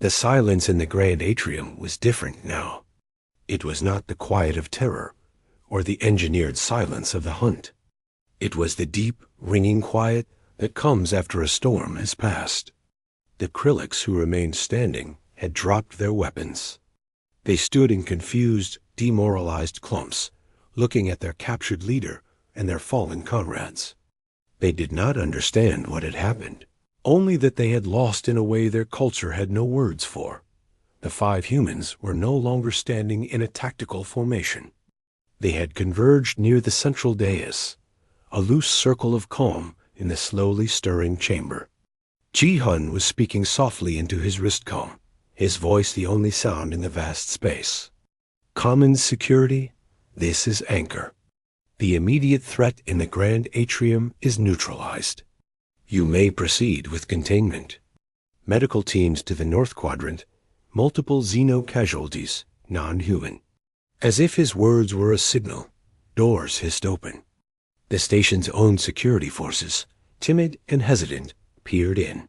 The silence in the grand atrium was different now. It was not the quiet of terror, or the engineered silence of the hunt. It was the deep, ringing quiet that comes after a storm has passed. The Krillix who remained standing had dropped their weapons. They stood in confused, demoralized clumps, looking at their captured leader and their fallen comrades. They did not understand what had happened, only that they had lost in a way their culture had no words for. The 5 humans were no longer standing in a tactical formation. They had converged near the central dais, a loose circle of calm in the slowly stirring chamber. Ji-hun was speaking softly into his wristcom, his voice the only sound in the vast space. Commons security, this is Anchor. The immediate threat in the grand atrium is neutralized. You may proceed with containment. Medical teams to the North Quadrant, multiple Xeno casualties, non-human. As if his words were a signal, doors hissed open. The station's own security forces, timid and hesitant, peered in.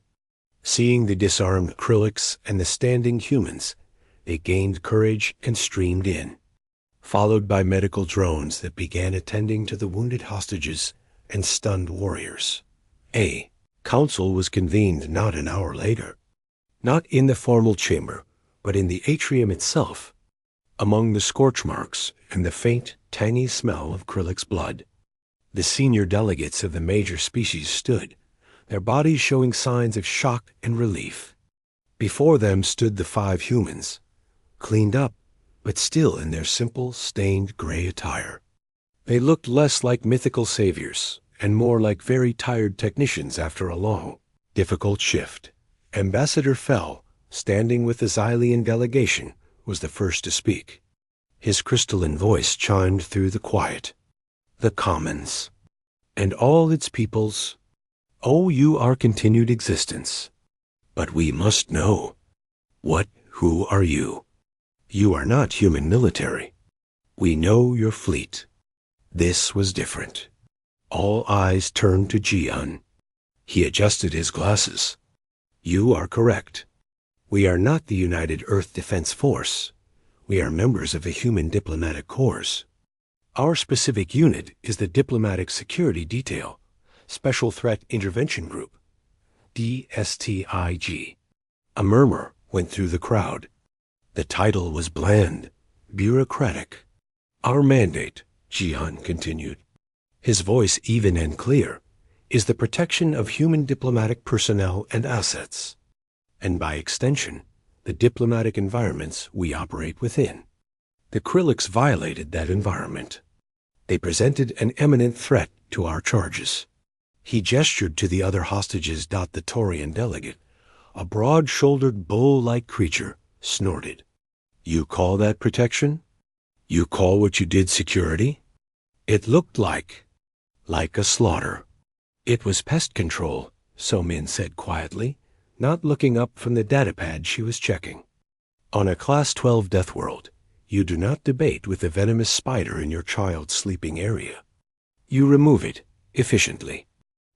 Seeing the disarmed Krillix and the standing humans, they gained courage and streamed in, followed by medical drones that began attending to the wounded hostages and stunned warriors. A council was convened not an hour later, not in the formal chamber, but in the atrium itself, among the scorch marks and the faint, tangy smell of Krillix blood. The senior delegates of the major species stood, their bodies showing signs of shock and relief. Before them stood the 5 humans, cleaned up, but still in their simple, stained gray attire. They looked less like mythical saviors and more like very tired technicians after a long, difficult shift. Ambassador Fell, standing with the Xylian delegation, was the first to speak. His crystalline voice chimed through the quiet. The Commons, and all its peoples, owe you our continued existence. But we must know. Who are you? You are not human military. We know your fleet. This was different. All eyes turned to Ji-hun. He adjusted his glasses. You are correct. We are not the United Earth Defense Force. We are members of a human diplomatic corps. Our specific unit is the Diplomatic Security Detail, Special Threat Intervention Group, DSTIG. A murmur went through the crowd. The title was bland, bureaucratic. Our mandate, Ji-hun continued, his voice even and clear, is the protection of human diplomatic personnel and assets, and by extension, the diplomatic environments we operate within. The Krillix violated that environment. They presented an imminent threat to our charges. He gestured to the other hostages. The Taurian delegate, a broad-shouldered bull-like creature, snorted. You call that protection? You call what you did security? It looked like a slaughter. It was pest control, So-min said quietly, not looking up from the datapad she was checking. On a Class 12 death world, you do not debate with the venomous spider in your child's sleeping area. You remove it, efficiently.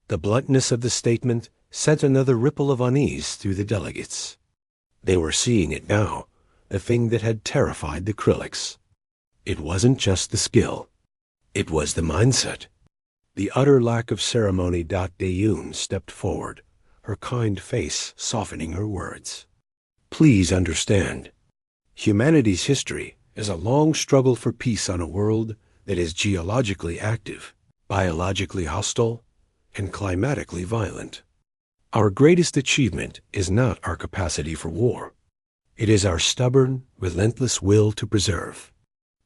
The bluntness of the statement sent another ripple of unease through the delegates. They were seeing it now, the thing that had terrified the Krillix. It wasn't just the skill. It was the mindset. The utter lack of ceremony. Daeun stepped forward, her kind face softening her words. Please understand. Humanity's history is a long struggle for peace on a world that is geologically active, biologically hostile, and climatically violent. Our greatest achievement is not our capacity for war. It is our stubborn, relentless will to preserve,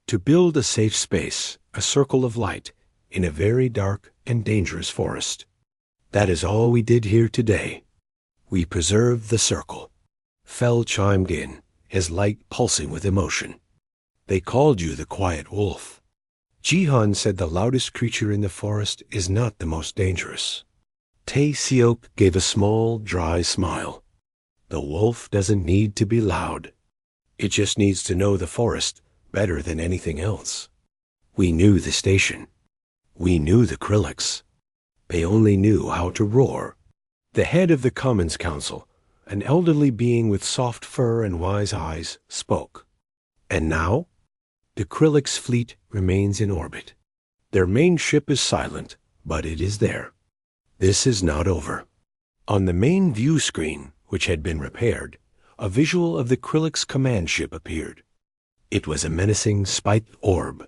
to build a safe space, a circle of light, in a very dark and dangerous forest. That is all we did here today. We preserved the circle. Fell chimed in, his light pulsing with emotion. They called you the Quiet Wolf. Ji-hun said the loudest creature in the forest is not the most dangerous. Tae-seok gave a small, dry smile. The wolf doesn't need to be loud. It just needs to know the forest better than anything else. We knew the station. We knew the Krillix. They only knew how to roar. The head of the Commons Council, an elderly being with soft fur and wise eyes, spoke. And now? The Krillix fleet remains in orbit. Their main ship is silent, but it is there. This is not over. On the main view screen, which had been repaired, a visual of the Krillix command ship appeared. It was a menacing spiked orb,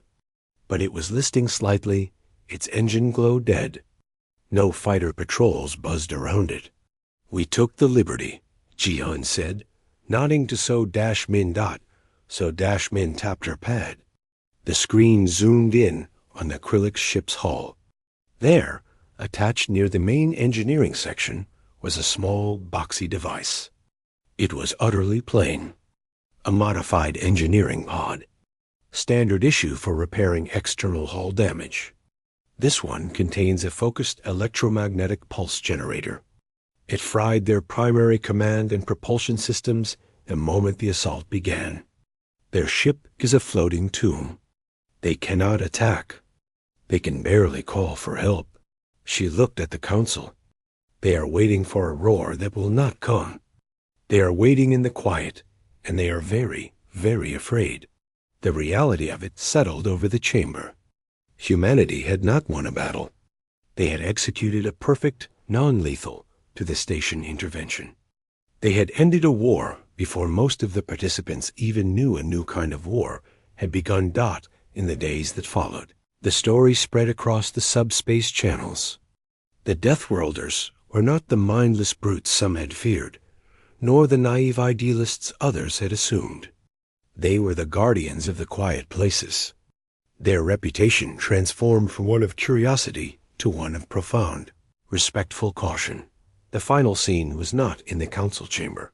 but it was listing slightly, its engine glow dead. No fighter patrols buzzed around it. We took the liberty, Ji-hun said, nodding to So-Min. So-Min tapped her pad. The screen zoomed in on the Krillix ship's hull. There, attached near the main engineering section, was a small, boxy device. It was utterly plain. A modified engineering pod. Standard issue for repairing external hull damage. This one contains a focused electromagnetic pulse generator. It fried their primary command and propulsion systems the moment the assault began. Their ship is a floating tomb. They cannot attack. They can barely call for help. She looked at the council. They are waiting for a roar that will not come. They are waiting in the quiet, and they are very, very afraid. The reality of it settled over the chamber. Humanity had not won a battle. They had executed a perfect, non-lethal, to the station intervention. They had ended a war before most of the participants even knew a new kind of war had begun. In the days that followed, the story spread across the subspace channels. The Deathworlders were not the mindless brutes some had feared, nor the naive idealists others had assumed. They were the guardians of the quiet places. Their reputation transformed from one of curiosity to one of profound, respectful caution. The final scene was not in the council chamber.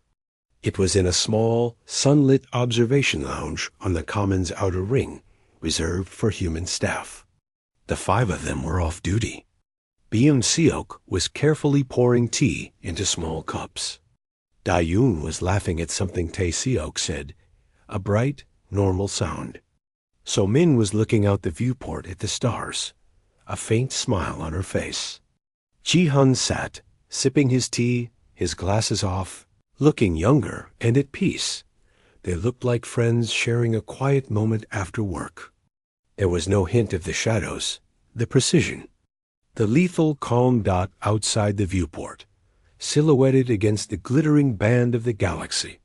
It was in a small, sunlit observation lounge on the Commons outer ring, reserved for human staff. The 5 of them were off duty. Seok was carefully pouring tea into small cups. Dayun was laughing at something Seok said, a bright, normal sound. So-Min was looking out the viewport at the stars, a faint smile on her face. Ji-hun sat, sipping his tea, his glasses off, looking younger and at peace. They looked like friends sharing a quiet moment after work. There was no hint of the shadows, the precision. The lethal calm dot outside the viewport, silhouetted against the glittering band of the galaxy.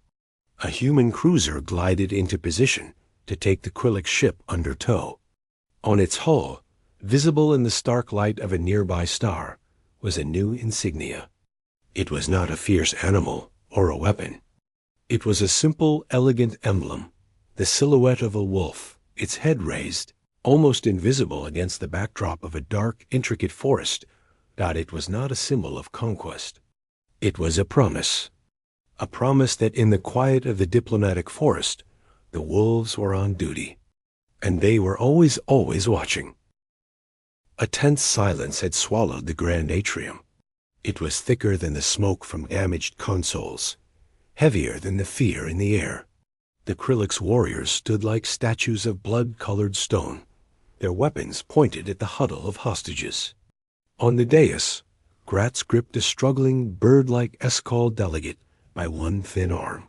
A human cruiser glided into position to take the Krillix ship under tow. On its hull, visible in the stark light of a nearby star, was a new insignia. It was not a fierce animal or a weapon. It was a simple, elegant emblem, the silhouette of a wolf, its head raised, almost invisible against the backdrop of a dark, intricate forest. It was not a symbol of conquest. It was a promise that in the quiet of the diplomatic forest, the wolves were on duty, and they were always watching. A tense silence had swallowed the grand atrium. It was thicker than the smoke from damaged consoles, heavier than the fear in the air. The Krillix warriors stood like statues of blood-colored stone, their weapons pointed at the huddle of hostages. On the dais, Gratz gripped a struggling, bird-like Escall delegate by one thin arm.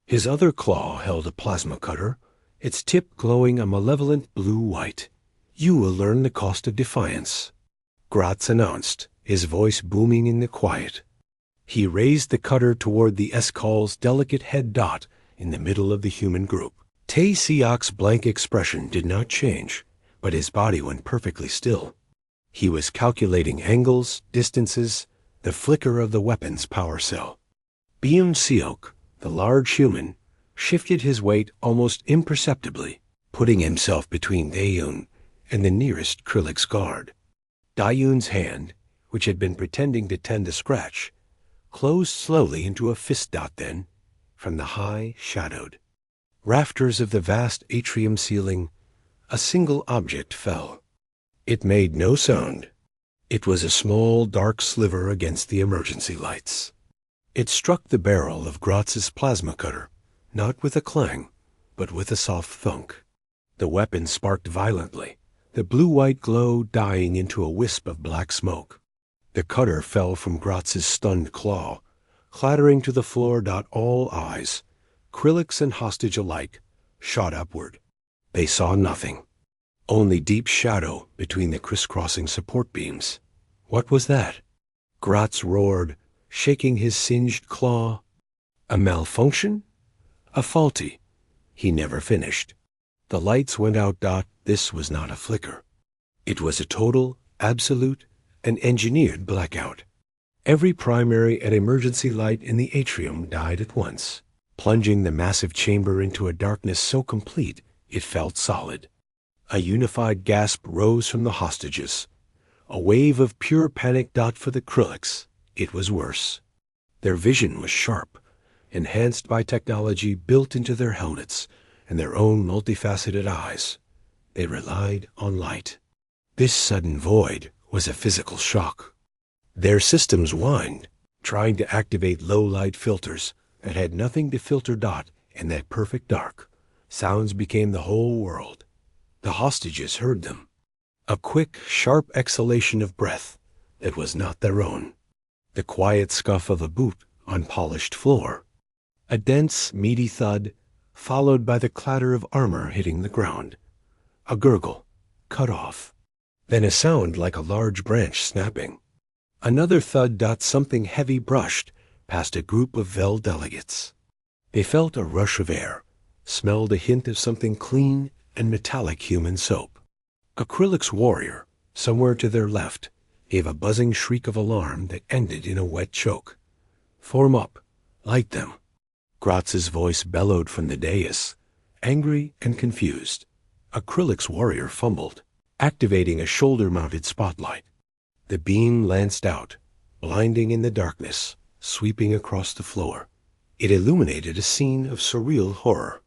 His other claw held a plasma cutter, its tip glowing a malevolent blue-white. "You will learn the cost of defiance," Gratz announced, his voice booming in the quiet. He raised the cutter toward the Escall's delicate head dot in the middle of the human group. Seok's blank expression did not change, but his body went perfectly still. He was calculating angles, distances, the flicker of the weapon's power cell. Seok, the large human, shifted his weight almost imperceptibly, putting himself between Dayun and the nearest Krillix guard. Dayun's hand, which had been pretending to tend a scratch, closed slowly into a fist dot then, from the high, shadowed rafters of the vast atrium ceiling, a single object fell. It made no sound. It was a small, dark sliver against the emergency lights. It struck the barrel of Gratz's plasma cutter, not with a clang, but with a soft thunk. The weapon sparked violently, the blue-white glow dying into a wisp of black smoke. The cutter fell from Gratz's stunned claw, clattering to the floor. All eyes, Krillix and hostage alike, shot upward. They saw nothing. Only deep shadow between the crisscrossing support beams. What was that? Gratz roared, shaking his singed claw. A malfunction? A faulty. He never finished. The lights went out. This was not a flicker. It was a total, absolute, and engineered blackout. Every primary and emergency light in the atrium died at once, plunging the massive chamber into a darkness so complete it felt solid. A unified gasp rose from the hostages. A wave of pure panic. For the Krillix, it was worse. Their vision was sharp, enhanced by technology built into their helmets and their own multifaceted eyes. They relied on light. This sudden void was a physical shock. Their systems whined, trying to activate low-light filters that had nothing to filter. In that perfect dark, sounds became the whole world. The hostages heard them. A quick, sharp exhalation of breath that was not their own. The quiet scuff of a boot on polished floor. A dense, meaty thud, followed by the clatter of armor hitting the ground. A gurgle, cut off. Then a sound like a large branch snapping. Another thud. Something heavy brushed past a group of Vel delegates. They felt a rush of air, smelled a hint of something clean and metallic human soap. A Krillix warrior, somewhere to their left, gave a buzzing shriek of alarm that ended in a wet choke. Form up. Light them. Gratz's voice bellowed from the dais, angry and confused. A Krillix warrior fumbled, activating a shoulder-mounted spotlight. The beam lanced out, blinding in the darkness, sweeping across the floor. It illuminated a scene of surreal horror.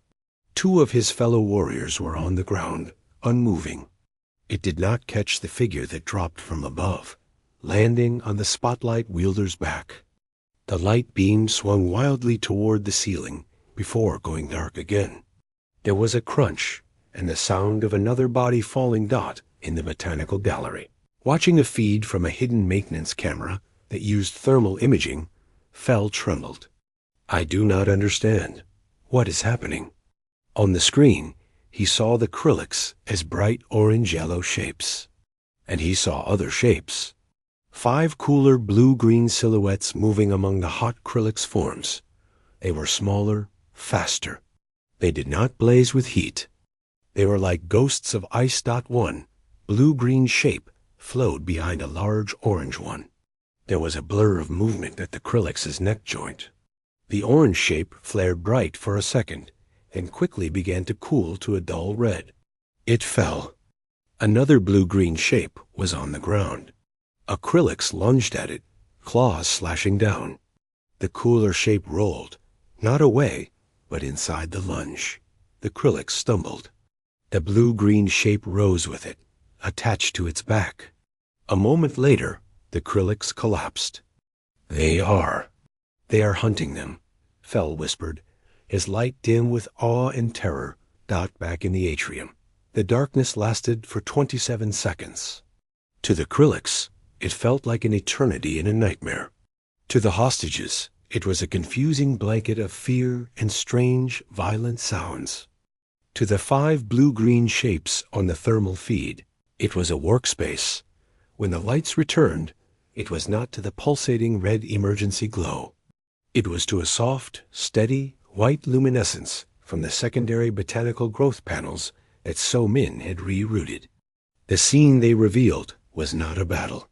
2 of his fellow warriors were on the ground, unmoving. It did not catch the figure that dropped from above, landing on the spotlight wielder's back. The light beam swung wildly toward the ceiling before going dark again. There was a crunch and the sound of another body falling. In the botanical gallery. Watching a feed from a hidden maintenance camera that used thermal imaging, Fel trembled. I do not understand. What is happening? On the screen, he saw the Krillix as bright orange-yellow shapes. And he saw other shapes. 5 cooler blue-green silhouettes moving among the hot Krillix forms. They were smaller, faster. They did not blaze with heat. They were like ghosts of ice. One blue-green shape flowed behind a large orange one. There was a blur of movement at the Krillix's neck joint. The orange shape flared bright for a second, then quickly began to cool to a dull red. It fell. Another blue-green shape was on the ground. A Krillix lunged at it, claws slashing down. The cooler shape rolled, not away, but inside the lunge. The Krillix stumbled. The blue-green shape rose with it, attached to its back. A moment later, the Krillix collapsed. They are hunting them, Fel whispered, his light dim with awe and terror. Back in the atrium. The darkness lasted for 27 seconds. To the Krillix, it felt like an eternity in a nightmare. To the hostages, it was a confusing blanket of fear and strange, violent sounds. To the 5 blue-green shapes on the thermal feed, it was a workspace. When the lights returned, it was not to the pulsating red emergency glow. It was to a soft, steady, white luminescence from the secondary botanical growth panels that So Min had rerouted. The scene they revealed was not a battle.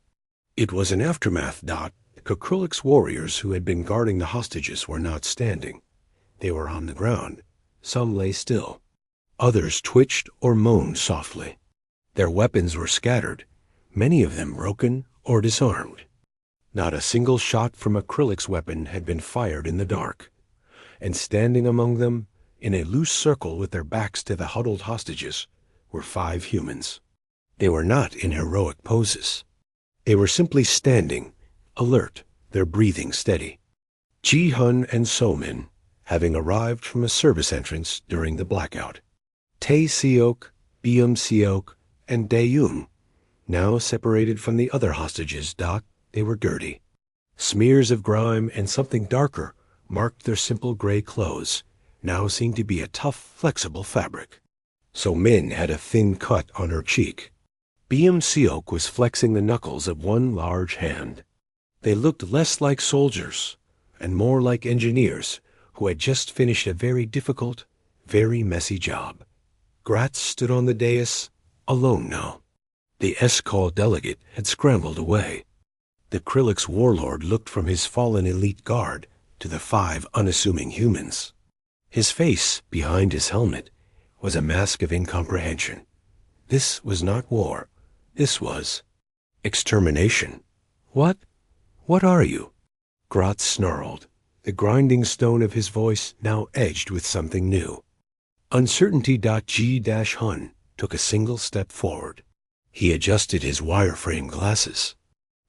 It was an aftermath. The Krillix warriors who had been guarding the hostages were not standing. They were on the ground. Some lay still. Others twitched or moaned softly. Their weapons were scattered, many of them broken or disarmed. Not a single shot from a Krillix weapon had been fired in the dark. And standing among them, in a loose circle with their backs to the huddled hostages, were 5 humans. They were not in heroic poses. They were simply standing, alert, their breathing steady. Ji-hun and So-min, having arrived from a service entrance during the blackout. Tae-seok, Byum-seok, and Dae-yoon, now separated from the other hostages. They were dirty. Smears of grime and something darker marked their simple gray clothes, now seen to be a tough, flexible fabric. So Min had a thin cut on her cheek. Biam Siok was flexing the knuckles of one large hand. They looked less like soldiers and more like engineers who had just finished a very difficult, very messy job. Gratz stood on the dais, alone now. The S-Call delegate had scrambled away. The Krillix warlord looked from his fallen elite guard to the 5 unassuming humans. His face, behind his helmet, was a mask of incomprehension. This was not war. This was extermination. What? What are you? Gratz snarled, the grinding stone of his voice now edged with something new. Uncertainty.G-Hun took a single step forward. He adjusted his wireframe glasses.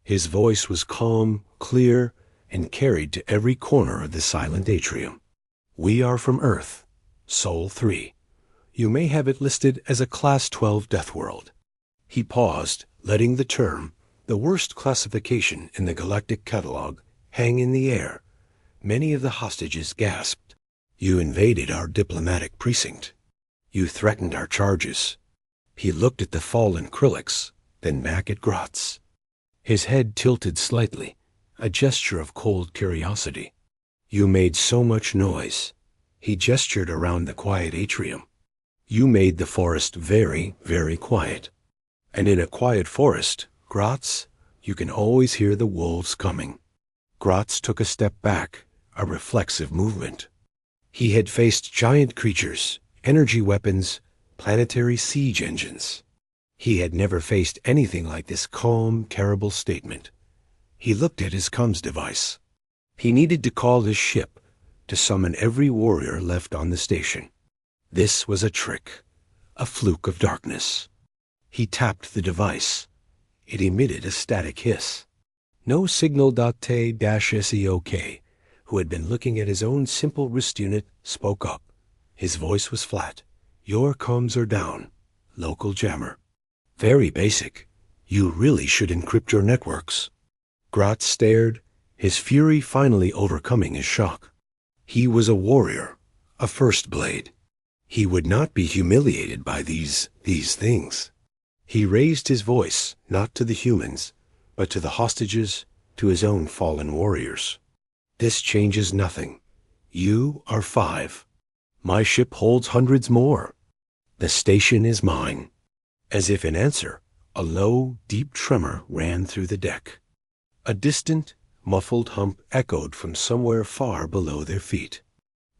His voice was calm, clear, and carried to every corner of the silent atrium. We are from Earth, Sol 3. You may have it listed as a Class 12 death world. He paused, letting the term, the worst classification in the galactic catalog, hang in the air. Many of the hostages gasped. You invaded our diplomatic precinct. You threatened our charges. He looked at the fallen Krillix, then back at Gratz. His head tilted slightly, a gesture of cold curiosity. You made so much noise. He gestured around the quiet atrium. You made the forest very, very quiet. And in a quiet forest, Gratz, you can always hear the wolves coming. Gratz took a step back, a reflexive movement. He had faced giant creatures, energy weapons, planetary siege engines. He had never faced anything like this calm, terrible statement. He looked at his comms device. He needed to call his ship to summon every warrior left on the station. This was a trick, a fluke of darkness. He tapped the device. It emitted a static hiss. No signal.T-SEOK, who had been looking at his own simple wrist unit, spoke up. His voice was flat. Your comms are down. Local jammer. Very basic. You really should encrypt your networks. Gratz stared, his fury finally overcoming his shock. He was a warrior, a first blade. He would not be humiliated by these things. He raised his voice, not to the humans, but to the hostages, to his own fallen warriors. This changes nothing. You are 5. My ship holds hundreds more. The station is mine. As if in answer, a low, deep tremor ran through the deck. A distant, muffled hump echoed from somewhere far below their feet.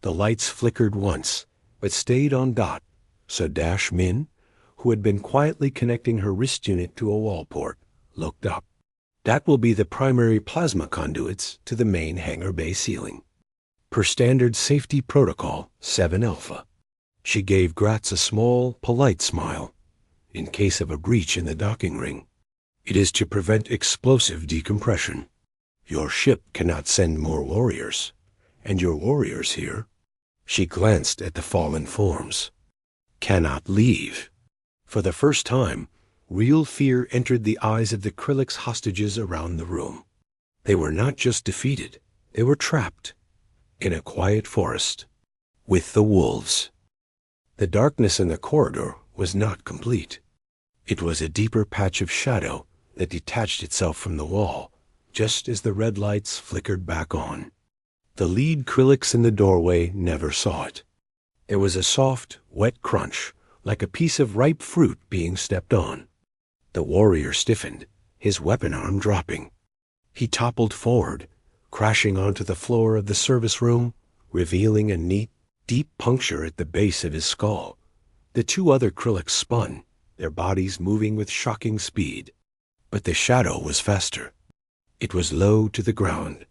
The lights flickered once, but stayed on Dot, so Dash Min, who had been quietly connecting her wrist unit to a wall port, looked up. That will be the primary plasma conduits to the main hangar bay ceiling. Per standard safety protocol 7 Alpha. She gave Gratz a small, polite smile. In case of a breach in the docking ring, it is to prevent explosive decompression. Your ship cannot send more warriors, and your warriors here, she glanced at the fallen forms, cannot leave. For the first time, real fear entered the eyes of the Krillix hostages around the room. They were not just defeated, they were trapped in a quiet forest with the wolves. The darkness in the corridor was not complete. It was a deeper patch of shadow that detached itself from the wall, just as the red lights flickered back on. The lead Krillix in the doorway never saw it. There was a soft, wet crunch, like a piece of ripe fruit being stepped on. The warrior stiffened, his weapon arm dropping. He toppled forward, crashing onto the floor of the service room, revealing a neat, deep puncture at the base of his skull. The 2 other Krillix spun, their bodies moving with shocking speed. But the shadow was faster. It was low to the ground,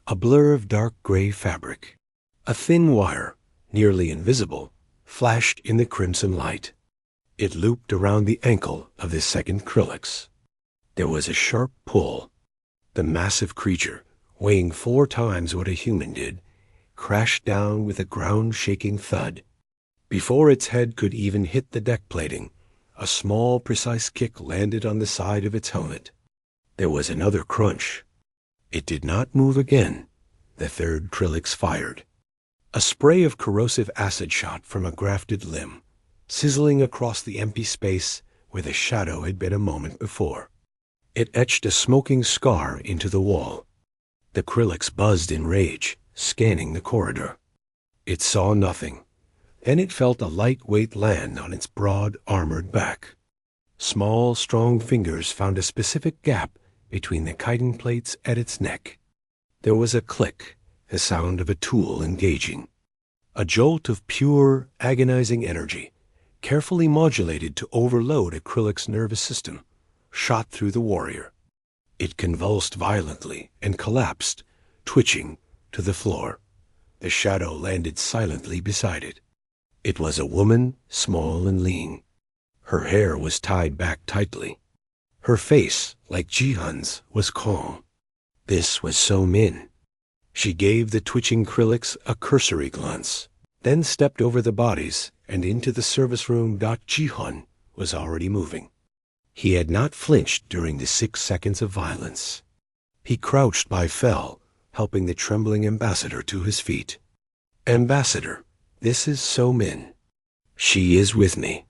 a blur of dark gray fabric. A thin wire, nearly invisible, flashed in the crimson light. It looped around the ankle of the second Krillix. There was a sharp pull. The massive creature, weighing 4 times what a human did, crashed down with a ground-shaking thud. Before its head could even hit the deck plating, a small, precise kick landed on the side of its helmet. There was another crunch. It did not move again. The third Krillix fired. A spray of corrosive acid shot from a grafted limb, sizzling across the empty space where the shadow had been a moment before. It etched a smoking scar into the wall. The Krillix buzzed in rage, scanning the corridor. It saw nothing. Then it felt a light weight land on its broad, armored back. Small, strong fingers found a specific gap between the chitin plates at its neck. There was a click, the sound of a tool engaging. A jolt of pure, agonizing energy, carefully modulated to overload a Krillix nervous system, shot through the warrior. It convulsed violently and collapsed, twitching, to the floor. The shadow landed silently beside it. It was a woman, small and lean. Her hair was tied back tightly. Her face, like Ji-hun's, was calm. This was So-min. She gave the twitching Krillix a cursory glance, then stepped over the bodies and into the service room. Ji-hun was already moving. He had not flinched during the 6 seconds of violence. He crouched by Fel, helping the trembling ambassador to his feet. "Ambassador, this is So-min. She is with me."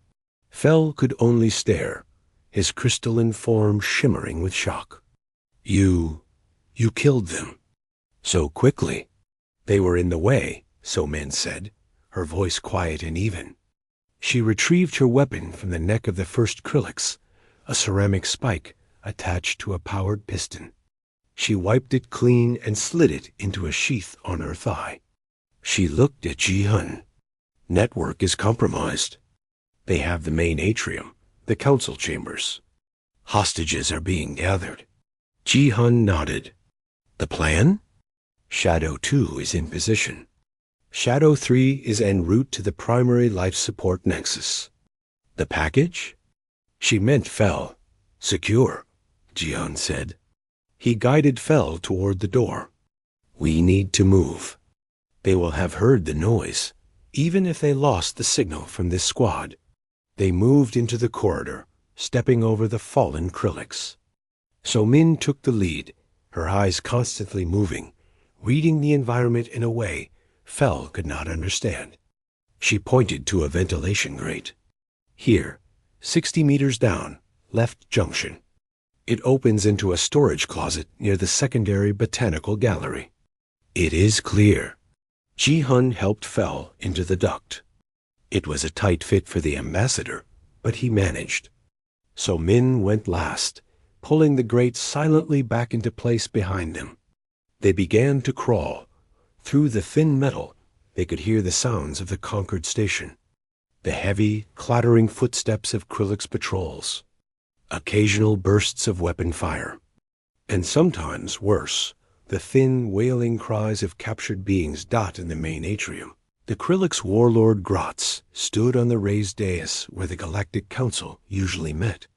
Fel could only stare, his crystalline form shimmering with shock. You killed them. So quickly. They were in the way, So-min said, her voice quiet and even. She retrieved her weapon from the neck of the first Krillix, a ceramic spike attached to a powered piston. She wiped it clean and slid it into a sheath on her thigh. She looked at Ji-hun. Network is compromised. They have the main atrium, the council chambers. Hostages are being gathered. Ji-hun nodded. The plan? Shadow 2 is in position. Shadow 3 is en route to the primary life support nexus. The package? She meant Fel. Secure, Ji-hun said. He guided Fel toward the door. We need to move. They will have heard the noise, even if they lost the signal from this squad. They moved into the corridor, stepping over the fallen Krillix. So-min took the lead, her eyes constantly moving, reading the environment in a way Fel could not understand. She pointed to a ventilation grate. Here, 60 meters down, left junction. It opens into a storage closet near the secondary botanical gallery. It is clear. Ji-hun helped Fel into the duct. It was a tight fit for the ambassador, but he managed. So-min went last, pulling the grate silently back into place behind them. They began to crawl. Through the thin metal, they could hear the sounds of the conquered station. The heavy, clattering footsteps of Krillix patrols. Occasional bursts of weapon fire. And sometimes, worse, the thin, wailing cries of captured beings in the main atrium. The Krillix warlord Gratz stood on the raised dais where the Galactic Council usually met.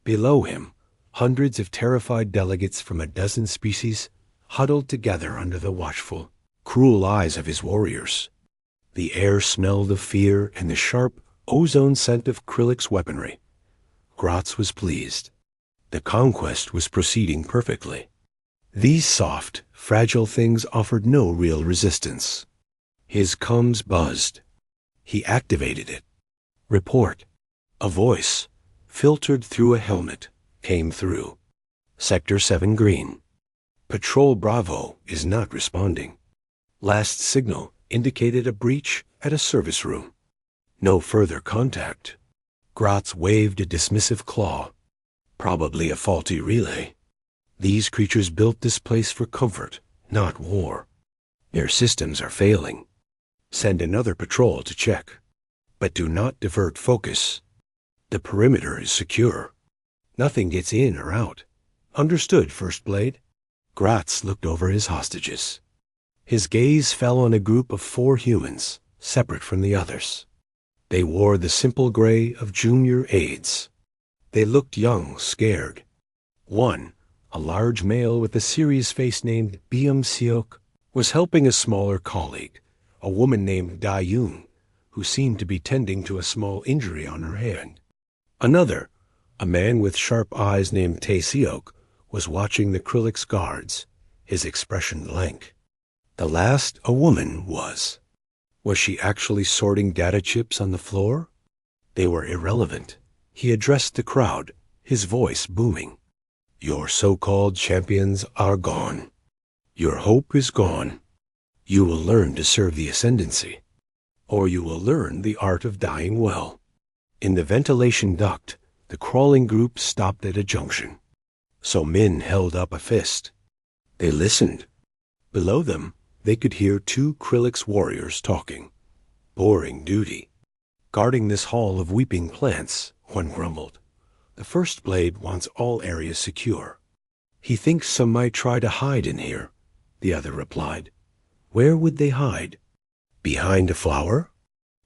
Below him, hundreds of terrified delegates from a dozen species huddled together under the watchful, cruel eyes of his warriors. The air smelled of fear and the sharp, ozone scent of Krillix weaponry. Gratz was pleased. The conquest was proceeding perfectly. These soft, fragile things offered no real resistance. His comms buzzed. He activated it. Report. A voice, filtered through a helmet, came through. Sector 7 green. Patrol Bravo is not responding. Last signal indicated a breach at a service room. No further contact. Gratz waved a dismissive claw. Probably a faulty relay. These creatures built this place for comfort, not war. Their systems are failing. Send another patrol to check. But do not divert focus. The perimeter is secure. Nothing gets in or out. Understood, First Blade? Gratz looked over his hostages. His gaze fell on a group of 4 humans, separate from the others. They wore the simple gray of junior aides. They looked young, scared. One, a large male with a serious face named Byung-seok, was helping a smaller colleague, a woman named Da-yoon, who seemed to be tending to a small injury on her hand. Another, a man with sharp eyes named Tae-seok, was watching the Krillix guards, his expression blank. The last a woman was. Was she actually sorting data chips on the floor? They were irrelevant. He addressed the crowd, his voice booming. Your so-called champions are gone. Your hope is gone. You will learn to serve the ascendancy, or you will learn the art of dying well. In the ventilation duct, the crawling group stopped at a junction. So Min held up a fist. They listened. Below them, they could hear two Krillix warriors talking. Boring duty. Guarding this hall of weeping plants, one grumbled. The first blade wants all areas secure. He thinks some might try to hide in here, the other replied. Where would they hide? Behind a flower?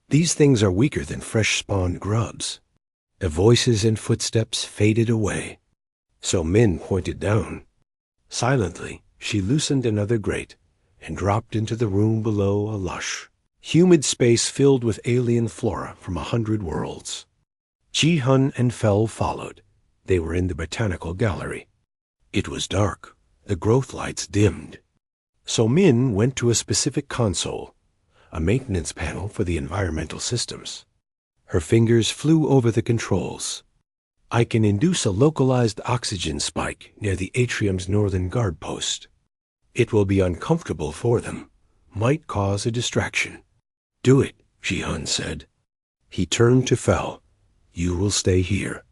These things are weaker than fresh-spawned grubs. The voices and footsteps faded away. So Min pointed down. Silently, she loosened another grate and dropped into the room below a lush, humid space filled with alien flora from 100 worlds. Ji-hun and Fel followed. They were in the botanical gallery. It was dark. The growth lights dimmed. So Min went to a specific console, a maintenance panel for the environmental systems. Her fingers flew over the controls. I can induce a localized oxygen spike near the atrium's northern guard post. It will be uncomfortable for them, might cause a distraction. Do it, Ji-hun said. He turned to Fel. You will stay here.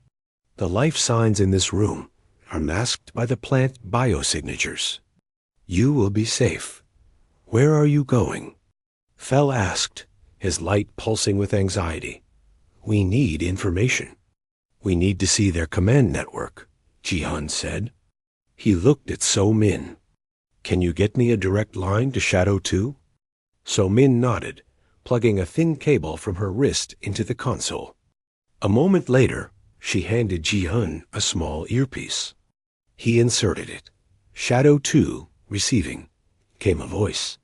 The life signs in this room are masked by the plant biosignatures. You will be safe. Where are you going? Fel asked, his light pulsing with anxiety. We need information. We need to see their command network, Ji-hun said. He looked at So Min. Can you get me a direct line to Shadow 2? So Min nodded, plugging a thin cable from her wrist into the console. A moment later, she handed Ji-hun a small earpiece. He inserted it. Shadow 2, receiving, came a voice.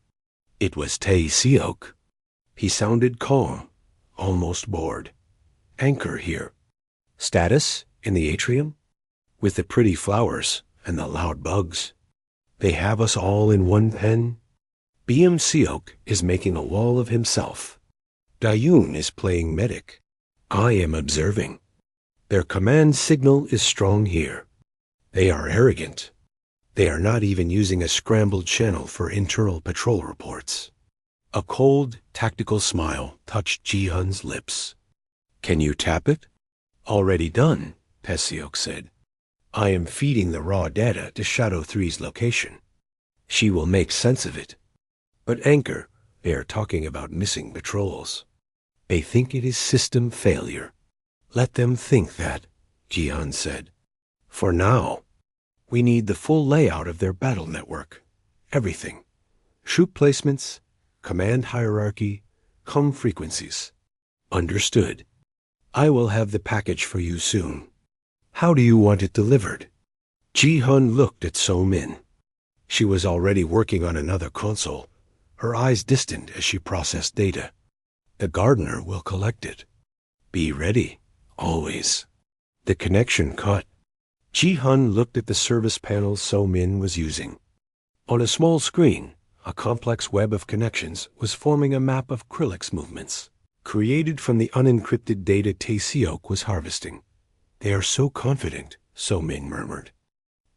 It was Tae-seok. He sounded calm, almost bored. Anchor here. Status in the atrium? With the pretty flowers and the loud bugs. They have us all in one pen. Seok is making a wall of himself. Dayun is playing medic. I am observing. Their command signal is strong here. They are arrogant. They are not even using a scrambled channel for internal patrol reports. A cold, tactical smile touched Ji-hun's lips. Can you tap it? Already done, Tae-seok said. I am feeding the raw data to Shadow 3's location. She will make sense of it. But Anchor, they are talking about missing patrols. They think it is system failure. Let them think that, Ji-hun said. For now, we need the full layout of their battle network. Everything. Troop placements, command hierarchy, frequencies. Understood. I will have the package for you soon. How do you want it delivered? Ji-hun looked at So Min. She was already working on another console, her eyes distant as she processed data. The gardener will collect it. Be ready, always. The connection cut. Ji-hun looked at the service panel So Min was using. On a small screen, a complex web of connections was forming a map of Krillix movements, created from the unencrypted data Tae-seok was harvesting. They are so confident, So Min murmured.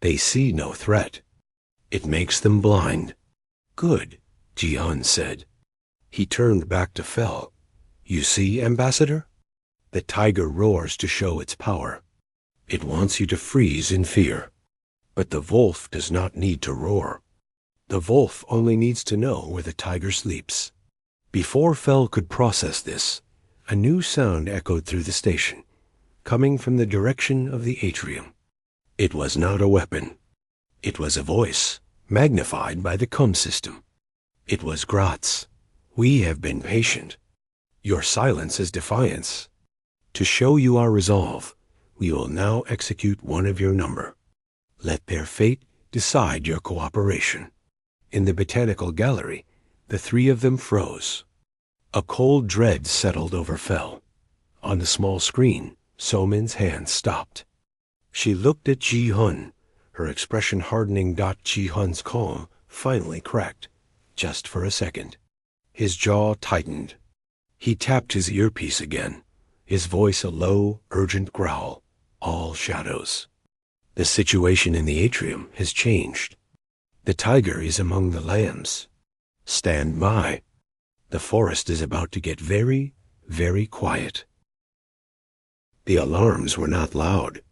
They see no threat. It makes them blind. Good, Ji-hun said. He turned back to Fel. You see, Ambassador? The tiger roars to show its power. It wants you to freeze in fear. But the wolf does not need to roar. The wolf only needs to know where the tiger sleeps. Before Fel could process this, a new sound echoed through the station, coming from the direction of the atrium. It was not a weapon. It was a voice, magnified by the system. It was Gratz. We have been patient. Your silence is defiance. To show you our resolve, we will now execute one of your number. Let their fate decide your cooperation. In the botanical gallery, the three of them froze. A cold dread settled over Fel. On the small screen, So Min's hand stopped. She looked at Ji-hun, her expression hardening. Ji-hun's calm finally cracked, just for a second. His jaw tightened. He tapped his earpiece again, his voice a low, urgent growl. All shadows. The situation in the atrium has changed. The tiger is among the lambs. Stand by. The forest is about to get very, very quiet. The alarms were not loud.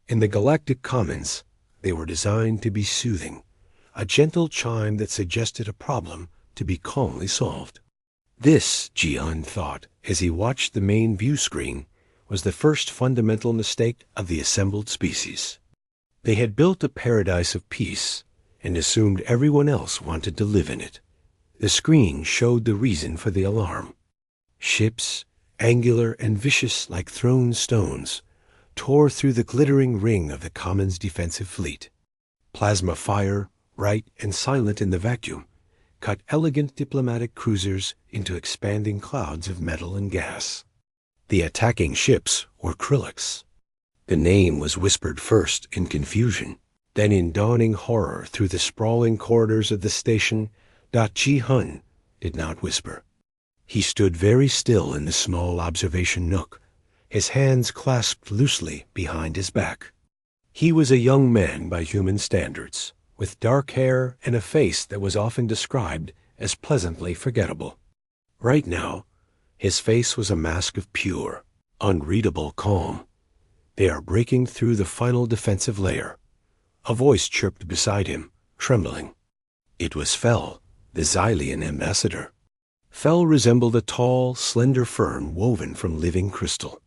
In the galactic commons, they were designed to be soothing, a gentle chime that suggested a problem to be calmly solved. This, Ji-hun thought, as he watched the main view screen, was the first fundamental mistake of the assembled species. They had built a paradise of peace and assumed everyone else wanted to live in it. The screen showed the reason for the alarm. Ships, angular and vicious like thrown stones, tore through the glittering ring of the Commons' defensive fleet. Plasma fire, bright and silent in the vacuum, cut elegant diplomatic cruisers into expanding clouds of metal and gas. The attacking ships were Krillix. The name was whispered first in confusion, then in dawning horror through the sprawling corridors of the station. Ji-hun did not whisper. He stood very still in the small observation nook, his hands clasped loosely behind his back. He was a young man by human standards, with dark hair and a face that was often described as pleasantly forgettable. Right now, his face was a mask of pure, unreadable calm. They are breaking through the final defensive layer. A voice chirped beside him, trembling. It was Fel, the Xylian ambassador. Fel resembled a tall, slender fern woven from living crystal.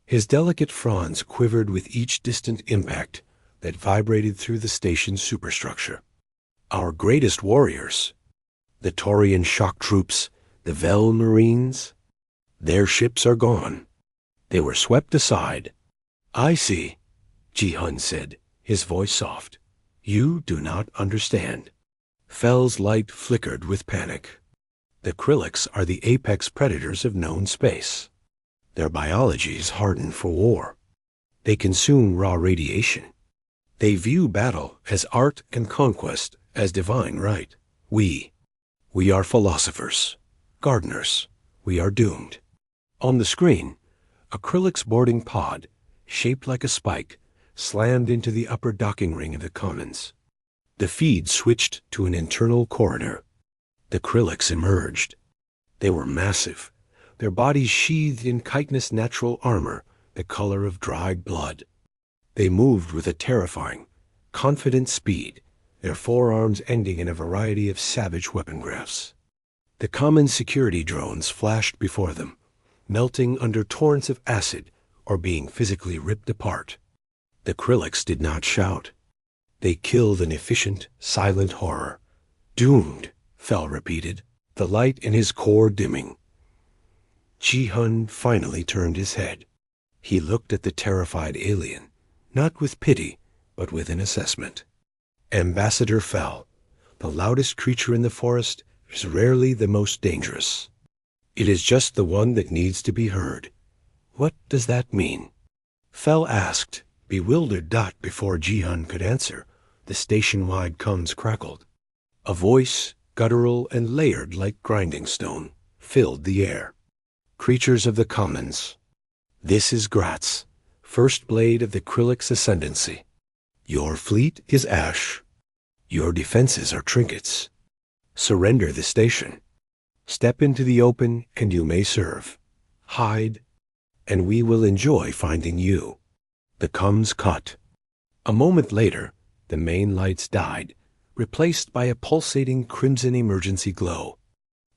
His delicate fronds quivered with each distant impact that vibrated through the station's superstructure. Our greatest warriors, the Taurian shock troops, the Vel Marines, their ships are gone. They were swept aside. I see, Ji-hun said, his voice soft. You do not understand. Fel's light flickered with panic. The Krillix are the apex predators of known space. Their biology is hardened for war. They consume raw radiation. They view battle as art and conquest as divine right. We are philosophers, gardeners. We are doomed. On the screen, a Krillix boarding pod, shaped like a spike, slammed into the upper docking ring of the Commons. The feed switched to an internal corridor. The Krillix emerged. They were massive, their bodies sheathed in chitinous natural armor, the color of dried blood. They moved with a terrifying, confident speed, their forearms ending in a variety of savage weapon grafts. The common security drones flashed before them, melting under torrents of acid or being physically ripped apart. The Krillix did not shout. They killed an efficient, silent horror. Doomed, Fel repeated, the light in his core dimming. Ji-hun finally turned his head. He looked at the terrified alien, not with pity, but with an assessment. Ambassador Fel, the loudest creature in the forest, is rarely the most dangerous. It is just the one that needs to be heard. What does that mean? Fel asked, bewildered. Before Ji-hun could answer, the station-wide comms crackled. A voice, guttural and layered like grinding stone, filled the air. Creatures of the Commons. This is Gratz, first blade of the Krillix ascendancy. Your fleet is ash. Your defenses are trinkets. Surrender the station. Step into the open and you may serve. Hide, and we will enjoy finding you. The comms cut. A moment later, the main lights died, replaced by a pulsating crimson emergency glow.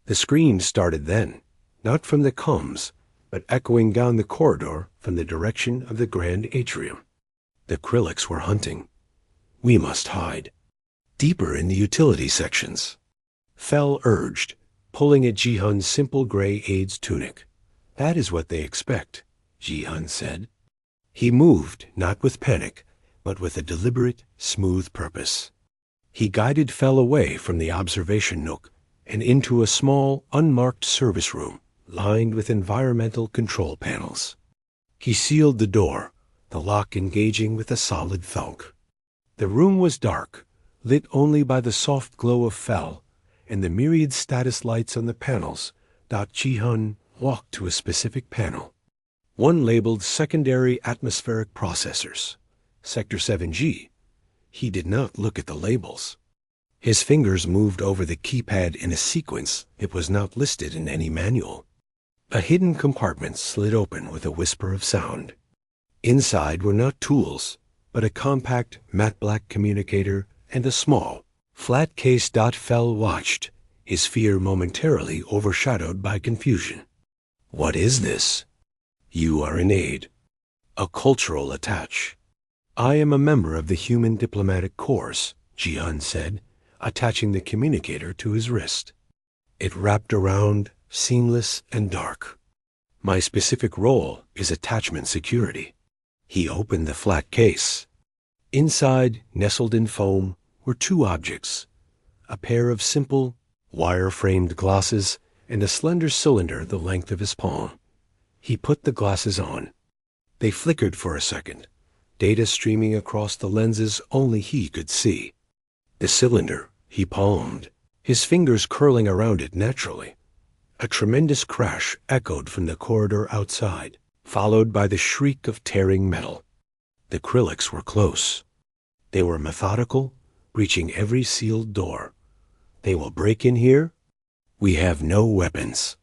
The scream started then, not from the comms, but echoing down the corridor from the direction of the grand atrium. The Krillix were hunting. We must hide. Deeper in the utility sections. Fel urged, pulling at Ji-hun's simple gray aide's tunic. That is what they expect, Ji-hun said. He moved, not with panic, but with a deliberate, smooth purpose. He guided Fel away from the observation nook and into a small, unmarked service room lined with environmental control panels. He sealed the door, the lock engaging with a solid thunk. The room was dark, lit only by the soft glow of Fel and the myriad status lights on the panels. Ji-hun walked to a specific panel. One labeled Secondary Atmospheric Processors, Sector 7G. He did not look at the labels. His fingers moved over the keypad in a sequence it was not listed in any manual. A hidden compartment slid open with a whisper of sound. Inside were not tools, but a compact matte black communicator and a small, flat case. Fel watched, his fear momentarily overshadowed by confusion. What is this? You are an aide. A cultural attach. I am a member of the Human Diplomatic Corps, Ji-hun said, attaching the communicator to his wrist. It wrapped around, seamless and dark. My specific role is attachment security. He opened the flat case. Inside, nestled in foam, were two objects, a pair of simple, wire-framed glasses and a slender cylinder the length of his palm. He put the glasses on. They flickered for a second, data streaming across the lenses only he could see. The cylinder he palmed, his fingers curling around it naturally. A tremendous crash echoed from the corridor outside, followed by the shriek of tearing metal. The Krillix were close. They were methodical, breaching every sealed door. They will break in here? We have no weapons.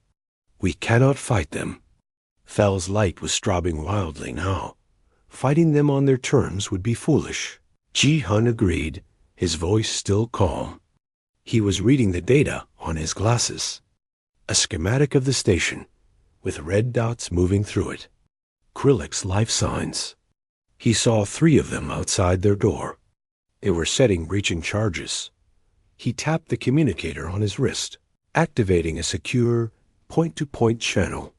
We cannot fight them. Fel's light was strobing wildly now. Fighting them on their terms would be foolish. Ji-hun agreed, his voice still calm. He was reading the data on his glasses. A schematic of the station, with red dots moving through it. Krillix life signs. He saw 3 of them outside their door. They were setting breaching charges. He tapped the communicator on his wrist, activating a secure point-to-point channel.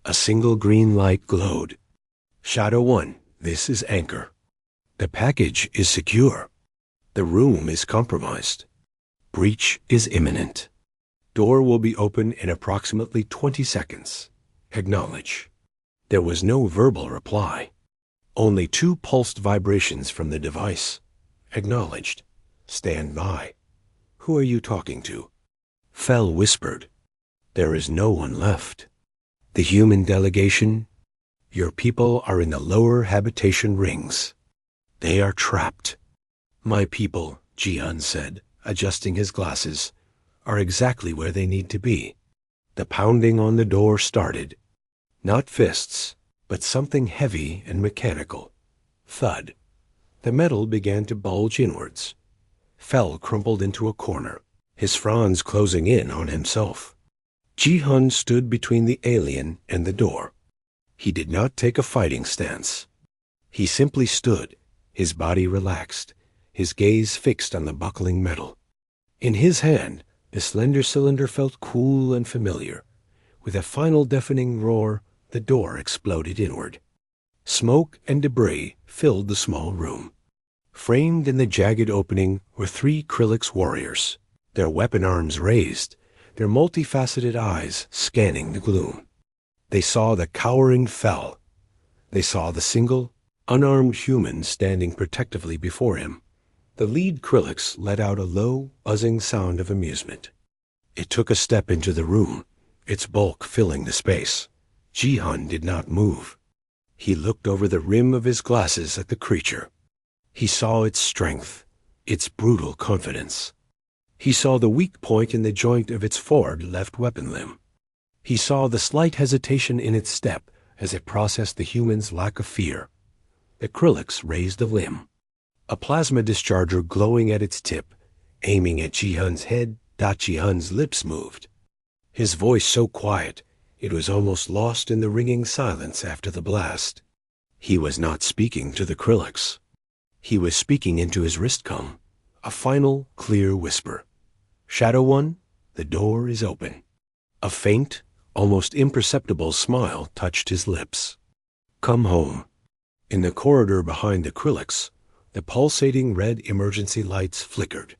A single green light glowed. Shadow 1, this is Anchor. The package is secure. The room is compromised. Breach is imminent. Door will be open in approximately 20 seconds. Acknowledge. There was no verbal reply. Only 2 pulsed vibrations from the device. Acknowledged. Stand by. Who are you talking to? Fel whispered. There is no one left. The human delegation? Your people are in the lower habitation rings. They are trapped. My people, Ji-hun said, adjusting his glasses, are exactly where they need to be. The pounding on the door started. Not fists, but something heavy and mechanical. Thud. The metal began to bulge inwards. Fel crumpled into a corner, his fronds closing in on himself. Ji-hun stood between the alien and the door. He did not take a fighting stance. He simply stood, his body relaxed, his gaze fixed on the buckling metal. In his hand, the slender cylinder felt cool and familiar. With a final deafening roar, the door exploded inward. Smoke and debris filled the small room. Framed in the jagged opening were 3 Krillix warriors, their weapon arms raised, their multifaceted eyes scanning the gloom. They saw the cowering Fel. They saw the single, unarmed human standing protectively before him. The lead Krillix let out a low, buzzing sound of amusement. It took a step into the room, its bulk filling the space. Ji-hun did not move. He looked over the rim of his glasses at the creature. He saw its strength, its brutal confidence. He saw the weak point in the joint of its forward left weapon limb. He saw the slight hesitation in its step as it processed the human's lack of fear. The Krillix raised a limb. A plasma discharger glowing at its tip, aiming at Ji-hun's head. Ji-hun's lips moved. His voice so quiet, it was almost lost in the ringing silence after the blast. He was not speaking to the Krillix. He was speaking into his wristcom, a final, clear whisper. Shadow 1, the door is open. A faint, almost imperceptible smile touched his lips. Come home. In the corridor behind the Krillix, the pulsating red emergency lights flickered,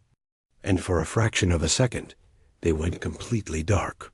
and for a fraction of a second, they went completely dark.